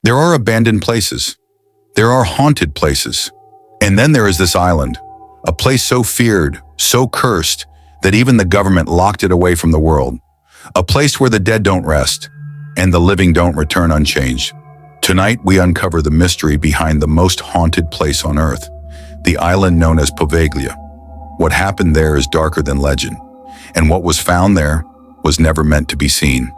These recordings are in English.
There are abandoned places. There are haunted places. And then there is this island, a place so feared, so cursed, that even the government locked it away from the world. A place where the dead don't rest, and the living don't return unchanged. Tonight, we uncover the mystery behind the most haunted place on Earth, the island known as Poveglia. What happened there is darker than legend, and what was found there was never meant to be seen.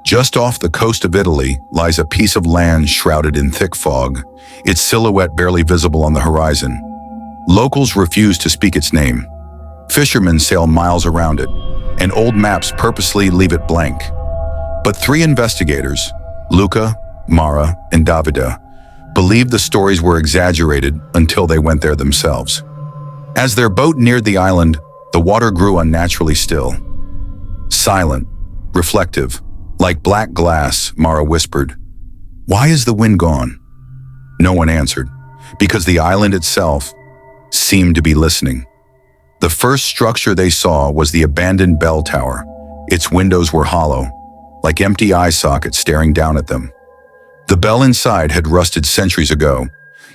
Just off the coast of Italy lies a piece of land shrouded in thick fog, its silhouette barely visible on the horizon. Locals refuse to speak its name. Fishermen sail miles around it, and old maps purposely leave it blank. But three investigators, Luca, Mara, and Davide, believed the stories were exaggerated until they went there themselves. As their boat neared the island, the water grew unnaturally still. Silent, reflective, like black glass, Mara whispered, "Why is the wind gone?" No one answered, because the island itself seemed to be listening. The first structure they saw was the abandoned bell tower. Its windows were hollow, like empty eye sockets staring down at them. The bell inside had rusted centuries ago,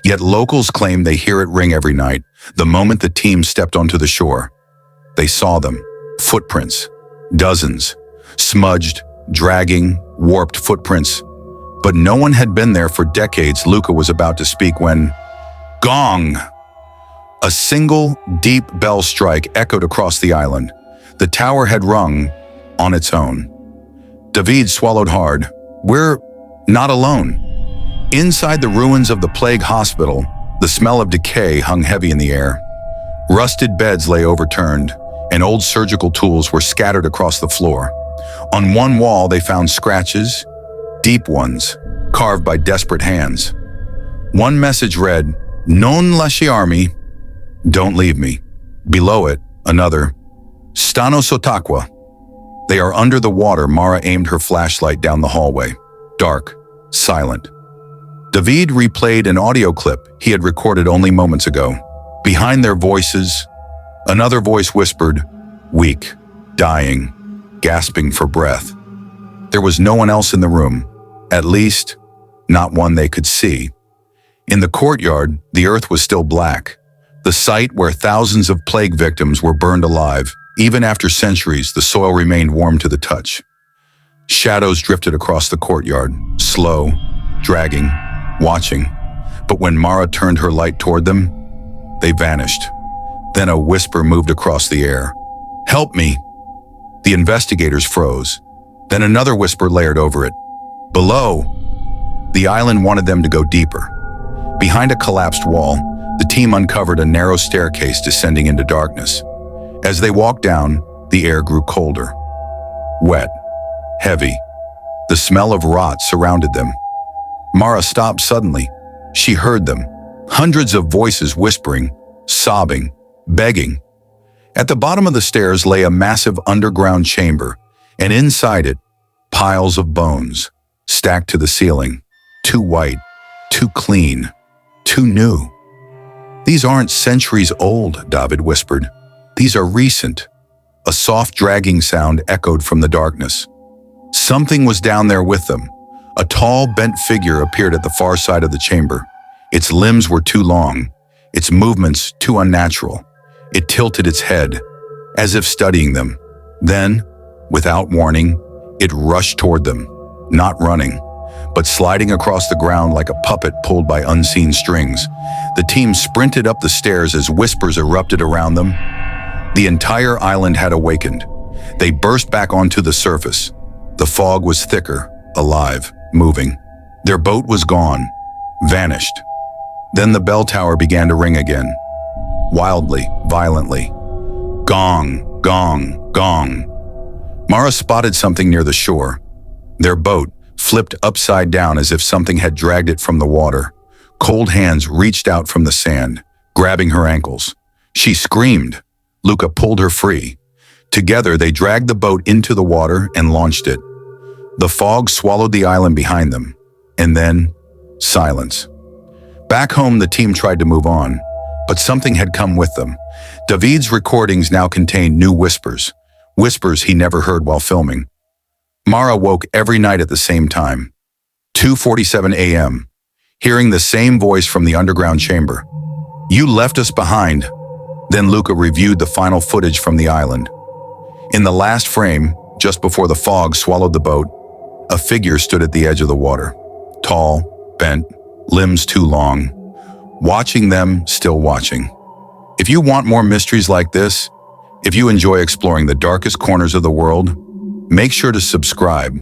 yet locals claim they hear it ring every night, the moment the team stepped onto the shore. They saw them, footprints, dozens, smudged, dragging, warped footprints. But no one had been there for decades. Luca was about to speak when, gong! A single, deep bell strike echoed across the island. The tower had rung on its own. David swallowed hard. We're not alone. Inside the ruins of the plague hospital, the smell of decay hung heavy in the air. Rusted beds lay overturned, and old surgical tools were scattered across the floor. On one wall, they found scratches, deep ones, carved by desperate hands. One message read, "Non lasciarmi," don't leave me. Below it, another, "Stanno sott'acqua." They are under the water. Mara aimed her flashlight down the hallway. Dark, silent. David replayed an audio clip he had recorded only moments ago. Behind their voices, another voice whispered, weak, dying, gasping for breath. There was no one else in the room, at least, not one they could see. In the courtyard, the earth was still black, the site where thousands of plague victims were burned alive. Even after centuries, the soil remained warm to the touch. Shadows drifted across the courtyard, slow, dragging, watching. But when Mara turned her light toward them, they vanished. Then a whisper moved across the air. "Help me!" The investigators froze. Then another whisper layered over it. "Below!" The island wanted them to go deeper. Behind a collapsed wall, the team uncovered a narrow staircase descending into darkness. As they walked down, the air grew colder. Wet, heavy. The smell of rot surrounded them. Mara stopped suddenly. She heard them. Hundreds of voices whispering, sobbing, begging. At the bottom of the stairs lay a massive underground chamber, and inside it, piles of bones, stacked to the ceiling. Too white, too clean, too new. "These aren't centuries old," David whispered. "These are recent." A soft dragging sound echoed from the darkness. Something was down there with them. A tall, bent figure appeared at the far side of the chamber. Its limbs were too long, its movements too unnatural. It tilted its head, as if studying them. Then, without warning, it rushed toward them, not running, but sliding across the ground like a puppet pulled by unseen strings. The team sprinted up the stairs as whispers erupted around them. The entire island had awakened. They burst back onto the surface. The fog was thicker, alive, moving. Their boat was gone, vanished. Then the bell tower began to ring again. Wildly, violently. Gong, gong, gong. Mara spotted something near the shore. Their boat flipped upside down as if something had dragged it from the water. Cold hands reached out from the sand, grabbing her ankles. She screamed. Luca pulled her free. Together, they dragged the boat into the water and launched it. The fog swallowed the island behind them, and then silence. Back home, the team tried to move on, but something had come with them. David's recordings now contained new whispers, whispers he never heard while filming. Mara woke every night at the same time. 2:47 a.m., hearing the same voice from the underground chamber. You left us behind. Then Luca reviewed the final footage from the island. In the last frame, just before the fog swallowed the boat, a figure stood at the edge of the water. Tall, bent, limbs too long. Watching them, still watching. If you want more mysteries like this, if you enjoy exploring the darkest corners of the world, make sure to subscribe,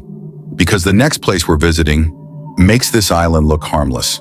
because the next place we're visiting makes this island look harmless.